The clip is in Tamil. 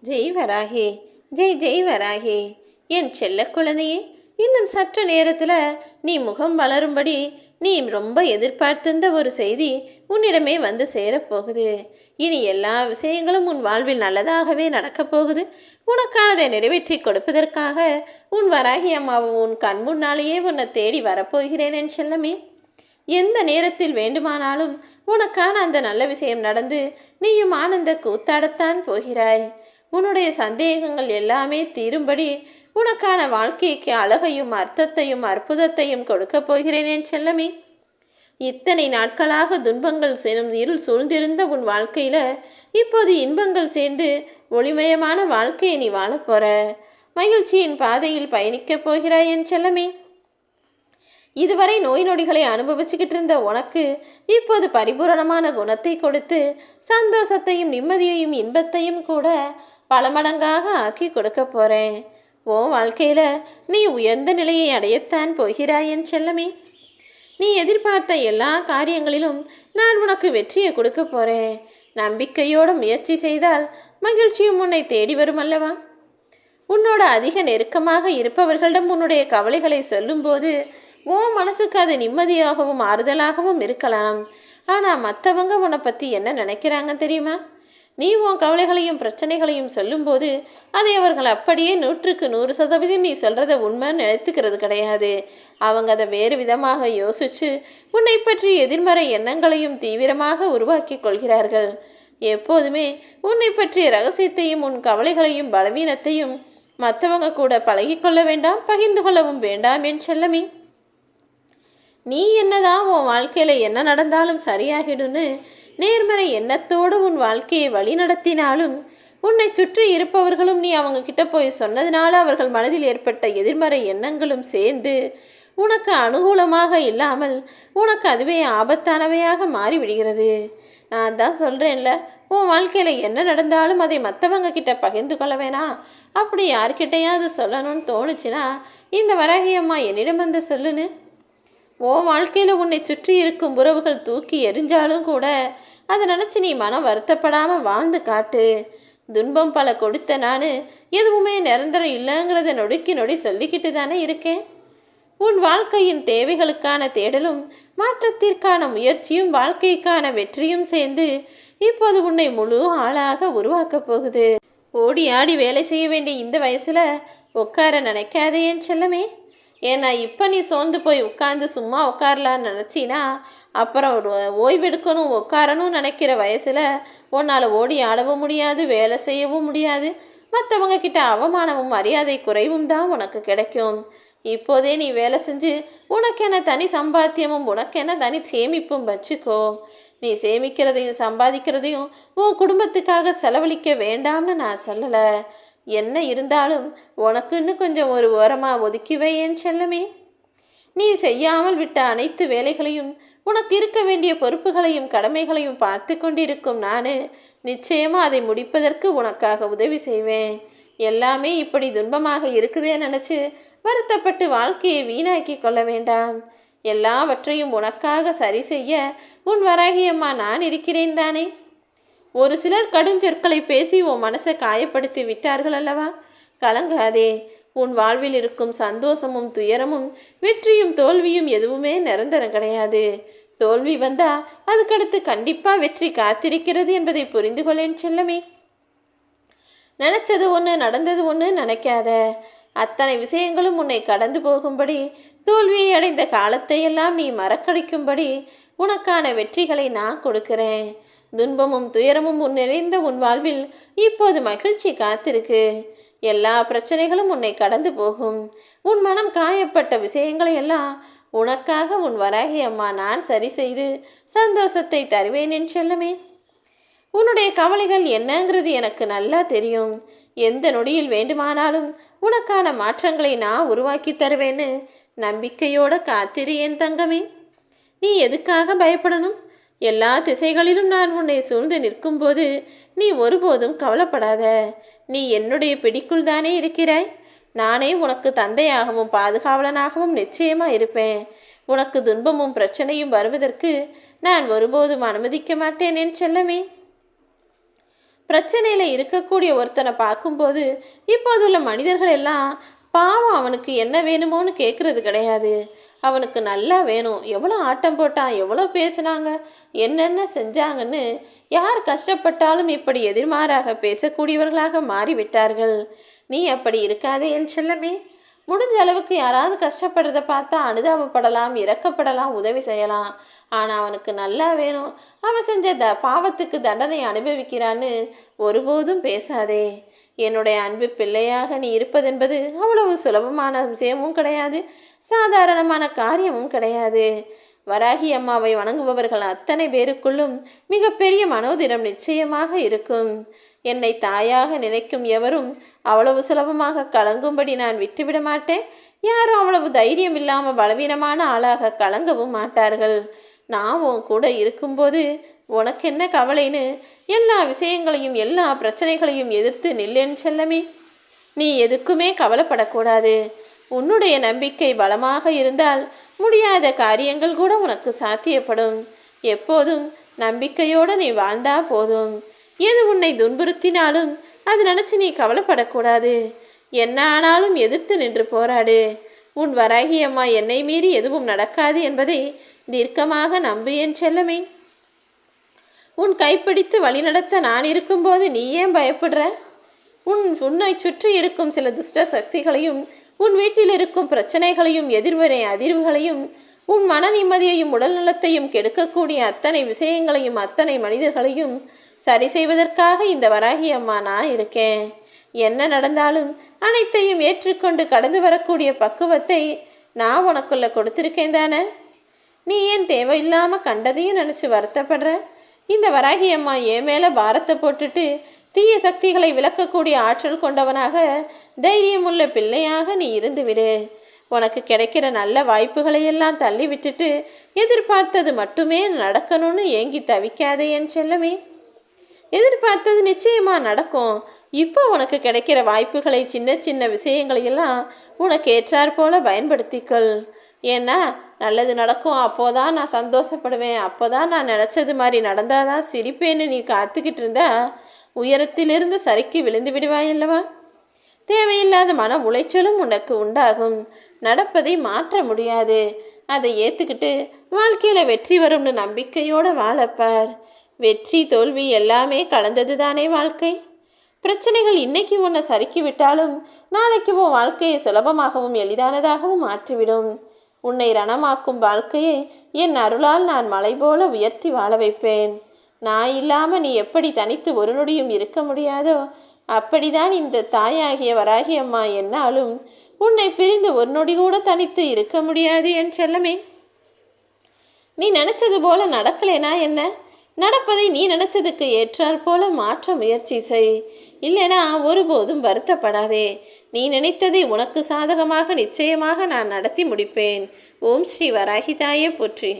ஜெய் வராகே, ஜெய் ஜெய் வராகே. என் செல்ல குழந்தையே, இன்னும் சற்று நேரத்தில் நீ முகம் வளரும்படி நீ ரொம்ப எதிர்பார்த்திருந்த ஒரு செய்தி உன்னிடமே வந்து சேரப்போகுது. இனி எல்லா விஷயங்களும் உன் வாழ்வில் நல்லதாகவே நடக்கப் போகுது. உனக்கானதை நிறைவேற்றி கொடுப்பதற்காக உன் வராகி அம்மாவும் உன் கண் முன்னாலேயே உன்னை தேடி வரப்போகிறேன் என் செல்லமே. எந்த நேரத்தில் வேண்டுமானாலும் உனக்கான அந்த நல்ல விஷயம் நடந்து நீயும் ஆனந்த கூத்தாடத்தான் போகிறாய். உன்னுடைய சந்தேகங்கள் எல்லாமே தீரும்படி உனக்கான வாழ்க்கைக்கு அழகையும் அர்த்தத்தையும் அற்புதத்தையும் கொடுக்கப் போகிறேன் என் செல்லமே. இத்தனை நாட்களாக துன்பங்கள் இருள் சூழ்ந்திருந்த உன் வாழ்க்கையில் இப்போது இன்பங்கள் சேர்ந்து ஒளிமயமான வாழ்க்கையை நீ வாழப்போற. மகிழ்ச்சியின் பாதையில் பயணிக்கப் போகிறாய் என் செல்லமே. இதுவரை நோய் நொடிகளை அனுபவிச்சுக்கிட்டு இருந்த உனக்கு இப்போது பரிபூரணமான குணத்தை கொடுத்து சந்தோஷத்தையும் நிம்மதியையும் இன்பத்தையும் கூட பல மடங்காக ஆக்கி கொடுக்க போகிறேன். ஓ வாழ்க்கையில் நீ உயர்ந்த நிலையை அடையத்தான் போகிறாய் என் செல்லமே. நீ எதிர்பார்த்த எல்லா காரியங்களிலும் நான் உனக்கு வெற்றியை கொடுக்க போகிறேன். நம்பிக்கையோடு முயற்சி செய்தால் மகிழ்ச்சியும் உன்னை தேடி வரும் அல்லவா? உன்னோட அதிக நெருக்கமாக இருப்பவர்களிடம் உன்னுடைய கவலைகளை சொல்லும்போது உன் மனசுக்கு அது நிம்மதியாகவும் ஆறுதலாகவும் இருக்கலாம். ஆனால் மற்றவங்க உன்னை பற்றி என்ன நினைக்கிறாங்க தெரியுமா? நீ உன் கவலைகளையும் பிரச்சனைகளையும் சொல்லும்போது அதை அவர்கள் அப்படியே 100% நீ சொல்கிறத உண்மைன்னு நினைத்துக்கிறது கிடையாது. அவங்க அதை வேறு விதமாக யோசித்து உன்னை பற்றி எதிர்மறை எண்ணங்களையும் தீவிரமாக உருவாக்கி கொள்கிறார்கள். எப்போதுமே உன்னை பற்றிய ரகசியத்தையும் உன் கவலைகளையும் பலவீனத்தையும் மற்றவங்க கூட பழகிக்கொள்ள வேண்டாம், பகிர்ந்து கொள்ளவும் வேண்டாம் என் செல்லமே. நீ என்னதான் உன் வாழ்க்கையில் என்ன நடந்தாலும் சரியாகிடுன்னு நேர்மறை எண்ணத்தோடு உன் வாழ்க்கையை வழி நடத்தினாலும் உன்னை சுற்றி இருப்பவர்களும் நீ அவங்க கிட்ட போய் சொன்னதுனால அவர்கள் மனதில் ஏற்பட்ட எதிர்மறை எண்ணங்களும் சேர்ந்து உனக்கு அனுகூலமாக இல்லாமல் உனக்கு அதுவே ஆபத்தானவையாக மாறிவிடுகிறது. நான் தான் சொல்கிறேன்ல, உன் வாழ்க்கையில் என்ன நடந்தாலும் அதை மற்றவங்க கிட்ட பகிர்ந்து கொள்ள வேணாம். அப்படி யார்கிட்டையாவது சொல்லணும்னு தோணுச்சுன்னா இந்த வராகி அம்மா என்னிடம் வந்து சொல்லுன்னு. உன் வாழ்க்கையில் உன்னை சுற்றி இருக்கும் உறவுகள் தூக்கி எரிஞ்சாலும் கூட அதை நினச்சி நீ மனம் வருத்தப்படாமல் வாழ்ந்து காட்டு. துன்பம் பல கொடுத்த நான் எதுவுமே நிரந்தரம் இல்லைங்கிறத நொடிக்கு நொடி சொல்லிக்கிட்டு தானே இருக்கேன். உன் வாழ்க்கையின் தேவைகளுக்கான தேடலும் மாற்றத்திற்கான முயற்சியும் வாழ்க்கைக்கான வெற்றியும் சேர்ந்து இப்போது உன்னை முழு ஆளாக உருவாக்கப் போகுது. ஓடி ஆடி வேலை செய்ய வேண்டிய இந்த வயசில் உட்கார நினைக்காதே என் செல்லமே. ஏன்னா இப்போ நீ சோர்ந்து போய் உட்காந்து சும்மா உட்காரலான்னு நினச்சின்னா அப்புறம் ஓய்வெடுக்கணும் உட்காரணும் நினைக்கிற வயசில் உன்னால் ஓடி ஆடவும் முடியாது, வேலை செய்யவும் முடியாது. மற்றவங்க கிட்ட அவமானமும் மரியாதை குறைவும் தான் உனக்கு கிடைக்கும். இப்போதே நீ வேலை செஞ்சு உனக்கென தனி சம்பாத்தியமும் உனக்கென தனி சேமிப்பும் வச்சுக்கோ. நீ சேமிக்கிறதையும் சம்பாதிக்கிறதையும் உன் குடும்பத்துக்காக செலவழிக்க வேண்டாம்னு நான் சொல்லலை. என்ன இருந்தாலும் உனக்குன்னு கொஞ்சம் ஒரு ஓரமாக ஒதுக்கிவை என் செல்லமே. நீ செய்யாமல் விட்ட அனைத்து வேலைகளையும் உனக்கு இருக்க வேண்டிய பொறுப்புகளையும் கடமைகளையும் பார்த்து கொண்டிருக்கும் நான் நிச்சயமாக அதை முடிப்பதற்கு உனக்காக உதவி செய்வேன். எல்லாமே இப்படி துன்பமாக இருக்குதே நினச்சி வருத்தப்பட்டு வாழ்க்கையை வீணாக்கி கொள்ள வேண்டாம். எல்லாவற்றையும் உனக்காக சரி செய்ய உன் வராகியம்மா நான் இருக்கிறேன் தானே. ஒரு சிலர் கடுஞ்சொற்களை பேசி உன் மனசை காயப்படுத்தி விட்டார்கள் அல்லவா? கலங்காதே. உன் வாழ்வில் இருக்கும் சந்தோஷமும் துயரமும் வெற்றியும் தோல்வியும் எதுவுமே நிரந்தரம் கிடையாது. தோல்வி வந்தா அதுக்கடுத்து கண்டிப்பாக வெற்றி காத்திருக்கிறது என்பதை புரிந்து கொள்ளேன் செல்லமே. நினச்சது ஒன்று நடந்தது ஒன்று நினைக்காத. அத்தனை விஷயங்களும் உன்னை கடந்து போகும்படி தோல்வியை அடைந்த காலத்தையெல்லாம் நீ மறக்கடிக்கும்படி உனக்கான வெற்றிகளை நான் கொடுக்கிறேன். துன்பமும் துயரமும் நிறைந்த உன் வாழ்வில் இப்போது மகிழ்ச்சி காத்திருக்கு. எல்லா பிரச்சனைகளும் உன்னை கடந்து போகும். உன் மனம் காயப்பட்ட விஷயங்களை எல்லாம் உனக்காக உன் வராகி அம்மா நான் சரி செய்து சந்தோஷத்தை தருவேன் என் செல்லமே. உன்னுடைய கவலைகள் என்னங்கிறது எனக்கு நல்லா தெரியும். எந்த நொடியில் வேண்டுமானாலும் உனக்கான மாற்றங்களை நான் உருவாக்கி தருவேன்னு நம்பிக்கையோடு காத்திரு என் தங்கமே. நீ எதுக்காக பயப்படணும்? எல்லா திசைகளிலும் நான் உன்னை சூழ்ந்து நிற்கும்போது நீ ஒருபோதும் கவலைப்படாத. நீ என்னுடைய பிடிக்குள் தானே இருக்கிறாய். நானே உனக்கு தந்தையாகவும் பாதுகாவலனாகவும் நிச்சயமாக இருப்பேன். உனக்கு துன்பமும் பிரச்சனையும் வருவதற்கு நான் ஒருபோதும் அனுமதிக்க மாட்டேன் என் செல்லமே. பிரச்சனையில் இருக்கக்கூடிய ஒருத்தனை பார்க்கும்போது இப்போதுள்ள மனிதர்கள் எல்லாம் பாவம் அவனுக்கு என்ன வேணுமோன்னு கேட்குறது கிடையாது. அவனுக்கு நல்லா வேணும், எவ்வளோ ஆட்டம் போட்டான், எவ்வளோ பேசினாங்க, என்னென்ன செஞ்சாங்கன்னு யார் கஷ்டப்பட்டாலும் இப்படி எதிர்மாறாக பேசக்கூடியவர்களாக மாறிவிட்டார்கள். நீ அப்படி இருக்காதே என் செல்லமே. முடிஞ்ச அளவுக்கு யாராவது கஷ்டப்படுறத பார்த்தா அனுதாபப்படலாம், இரக்கப்படலாம், உதவி செய்யலாம். ஆனால் அவனுக்கு நல்லா வேணும், அவன் செஞ்ச பாவத்துக்கு தண்டனை அனுபவிக்கிறான்னு ஒருபோதும் பேசாதே. என்னுடைய அன்பு பிள்ளையாக நீ இருப்பதென்பது அவ்வளவு சுலபமான விஷயமும் கிடையாது, சாதாரணமான காரியமும் கிடையாது. வராகி அம்மாவை வணங்குபவர்கள் அத்தனை பேருக்குள்ளும் மிகப்பெரிய மனோதிடம் நிச்சயமாக இருக்கும். என்னை தாயாக நினைக்கும் எவரும் அவ்வளவு சுலபமாக கலங்கும்படி நான் விட்டுவிட மாட்டேன். யாரும் அவ்வளவு தைரியம் இல்லாமல் பலவீனமான ஆளாக கலங்கவும் மாட்டார்கள். நான் உன் கூட இருக்கும்போது உனக்கு என்ன கவலைன்னு எல்லா விஷயங்களையும் எல்லா பிரச்சனைகளையும் எதிர்த்து நில்லேன்னு செல்லமே. நீ எதுக்குமே கவலைப்படக்கூடாது. உன்னுடைய நம்பிக்கை பலமாக இருந்தால் முடியாத காரியங்கள் கூட உனக்கு சாத்தியப்படும். எப்போதும் நம்பிக்கையோடு நீ வாழ்ந்தா போதும். எது உன்னை துன்புறுத்தினாலும் அது நினச்சி நீ கவலைப்படக்கூடாது. என்ன ஆனாலும் எதிர்த்து நின்று போராடு. உன் வராகி அம்மா என்னை மீறி எதுவும் நடக்காது என்பதை தீர்க்கமாக நம்பு என் செல்லமே. உன் கைப்பிடித்து வழிநடத்த நான் இருக்கும்போது நீ ஏன் பயப்படுற? உன்னை சுற்றி இருக்கும் சில துஷ்ட சக்திகளையும் உன் வீட்டில் இருக்கும் பிரச்சனைகளையும் எதிர்வரை அதிர்வுகளையும் உன் மன நிம்மதியையும் உடல் நலத்தையும் கெடுக்கக்கூடிய அத்தனை விஷயங்களையும் அத்தனை மனிதர்களையும் சரி செய்வதற்காக இந்த வராகி அம்மா நான் இருக்கேன். என்ன நடந்தாலும் அனைத்தையும் ஏற்றுக்கொண்டு கடந்து வரக்கூடிய பக்குவத்தை நான் உனக்குள்ள கொடுத்துருக்கேன் தானே. நீ ஏன் தேவையில்லாமல் கண்டதையும் நினச்சி வருத்தப்படுற? இந்த வராகி அம்மா என் மேலே பாரத்தை போட்டுட்டு தீய சக்திகளை விளக்கக்கூடிய ஆற்றல் கொண்டவனாக தைரியமுள்ள பிள்ளையாக நீ இருந்து விடு. உனக்கு கிடைக்கிற நல்ல வாய்ப்புகளை எல்லாம் தள்ளி விட்டுட்டு எதிர்பார்த்தது மட்டுமே நடக்கணும்னு ஏங்கி தவிக்காதே என் செல்லமே. எதிர்பார்த்தது நிச்சயமாக நடக்கும். இப்போ உனக்கு கிடைக்கிற வாய்ப்புகளை சின்ன சின்ன விஷயங்களையெல்லாம் உனக்கு ஏற்றாற் போல பயன்படுத்திக்கொள். ஏன்னா நல்லது நடக்கும், அப்போதான் நான் சந்தோஷப்படுவேன், அப்போதான் நான் நினச்சது மாதிரி நடந்தாதான் சிரிப்பேன்னு நீ காத்துக்கிட்டு இருந்தா உயரத்திலிருந்து சறுக்கி விழுந்து விடுவாயல்லவா. தேவையில்லாத மன உளைச்சலும் உனக்கு உண்டாகும். நடப்பதை மாற்ற முடியாது. அதை ஏற்றுக்கிட்டு வாழ்க்கையில் வெற்றி வரும்னு நம்பிக்கையோடு வாழப்பார். வெற்றி தோல்வி எல்லாமே கலந்தது தானே வாழ்க்கை. பிரச்சனைகள் இன்னைக்கு உன்னை சறுக்கி விட்டாலும் நாளைக்கு உன் வாழ்க்கையை சுலபமாகவும் எளிதானதாகவும் மாற்றிவிடும். உன்னை ரணமாக்கும் வாழ்க்கையை என் அருளால் நான் மலை போல உயர்த்தி வாழ வைப்பேன். நான் இல்லாமல் நீ எப்படி தனித்து ஒரு நொடியும் இருக்க முடியாதோ அப்படிதான் இந்த தாயாகிய வராகி அம்மா என்னாலும் உன்னை பிரிந்து ஒரு நொடி கூட தனித்து இருக்க முடியாது என் செல்லமே. நீ நினச்சது போல நடக்கலைனா என்ன? நடப்பதை நீ நினச்சதுக்கு ஏற்றாற் போல மாற்ற முயற்சி செய். இல்லைனா ஒருபோதும் வருத்தப்படாதே. நீ நினைத்ததை உனக்கு சாதகமாக நிச்சயமாக நான் நடத்தி முடிப்பேன். ஓம் ஸ்ரீ வராகி தாயே போற்றி.